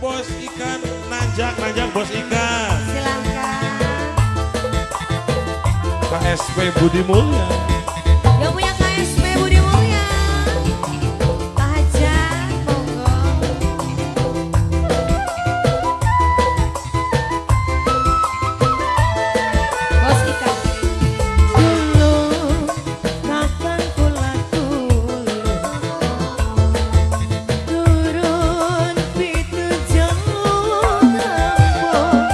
Bos ikan nanjak bos ikan. Silakan. KSP Budi Mulya. Yang punya KSP Budi Mulya. Pak Hajar, monggo. Bos ikan. Dulu kapan kula turun pitu jauh kampung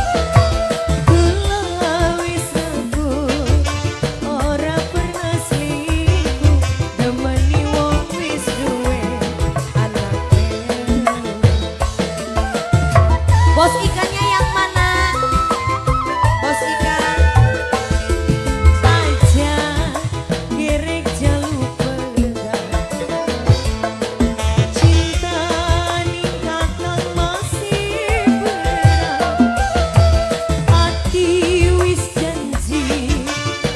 kula wis sebut ora pernah selingkuh demeni wong wis duwe anak Bos ikannya yang mana? Bos ikan. aja gerek jalu pegang cinta ningkatan masih berat hati wis janji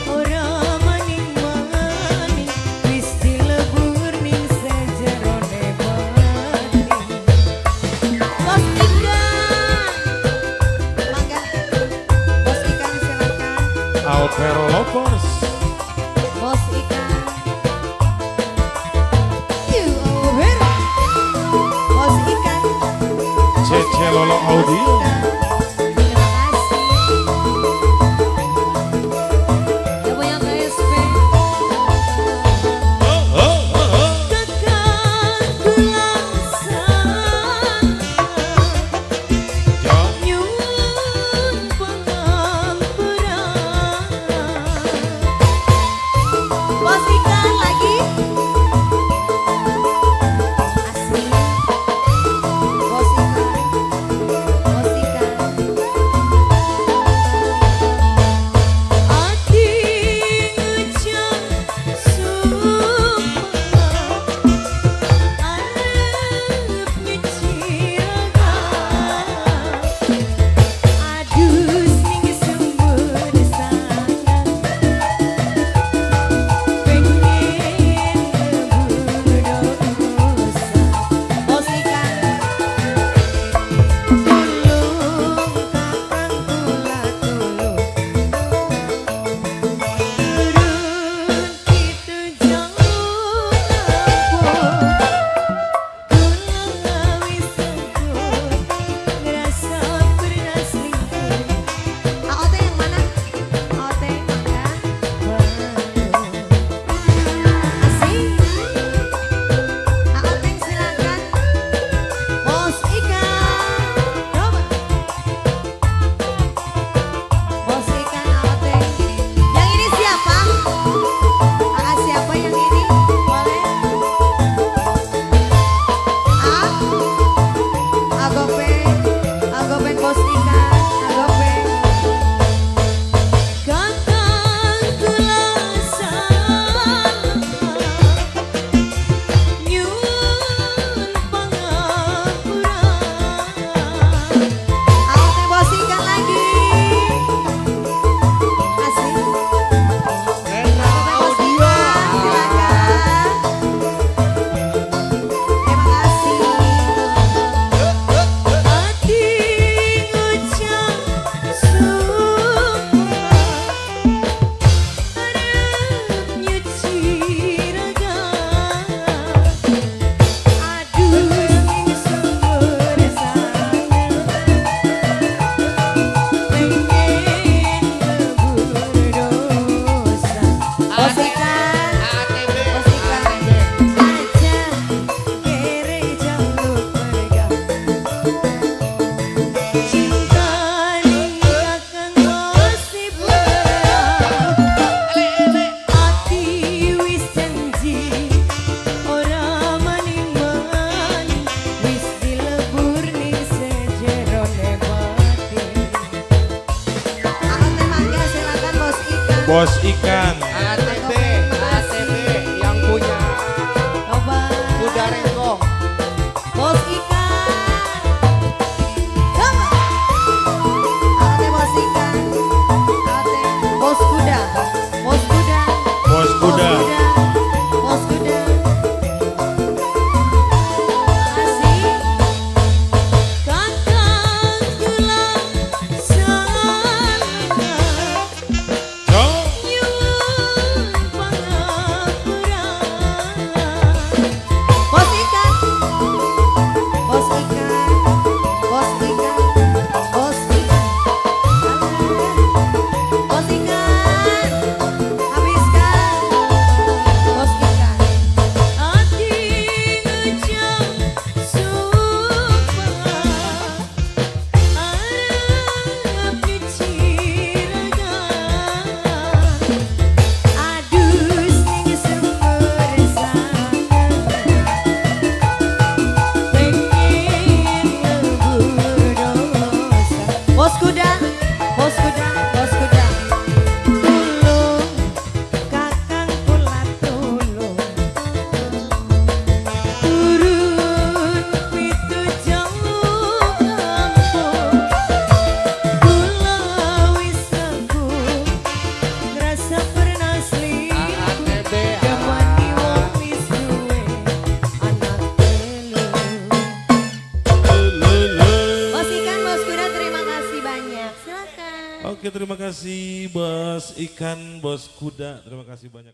ora maning-maning wis dilebur ning sejerone batin Bos ikan. Mangga. Bos ikan silakan. Alvaro Lopos. Bos ikan. Over. Bos ikan. Cece Lolo Audio. Terima kasih. Yang punya KSP. tekan kula sang Ya. nyuwun pangampura Bos ikan lagi. Asik. Bos ikan. Bos ikan. ati ngucap sumpah arep nyuci raga adus ning sumber sangat pengen berdosa Bos ikan. tulung kakang kula tulung turun kitu jauh kula wis sebut ngerasa pernah selingkuh AOT yang mana? AOT mangga. Asik. AOT silakan. Bos ikan. Coba. Bos ikan AOT. Yang ini siapa? Siapa yang ini? Boleh? Agopeng. Agopeng bos ikan. Agopeng. kakang kula sang nyuwun pangapura AOT bos ikan lagi. Asik. Agopeng bos ikan. Silakan. Terima kasih. ati ngucap sumpah arep nyuci raga adus ning sumber sangat pengen berdosa Bos ikan. Bos ikan. aja kere jaluk pegang cinta ning kakang masih berat hati wis janji ora maning-maning wis dilebur ning sejerone batin AOT mangga silakan bos ikan. Bos ikan. ATB yang punya Coba. kuda rengkong. Bos ikan. Coba. AOT bos ikan. AOT bos kuda. Bos kuda. Bos kuda. Bos kuda. Asik. kakang Oke, terima kasih Bos Ikan, Bos Kuda. Terima kasih banyak.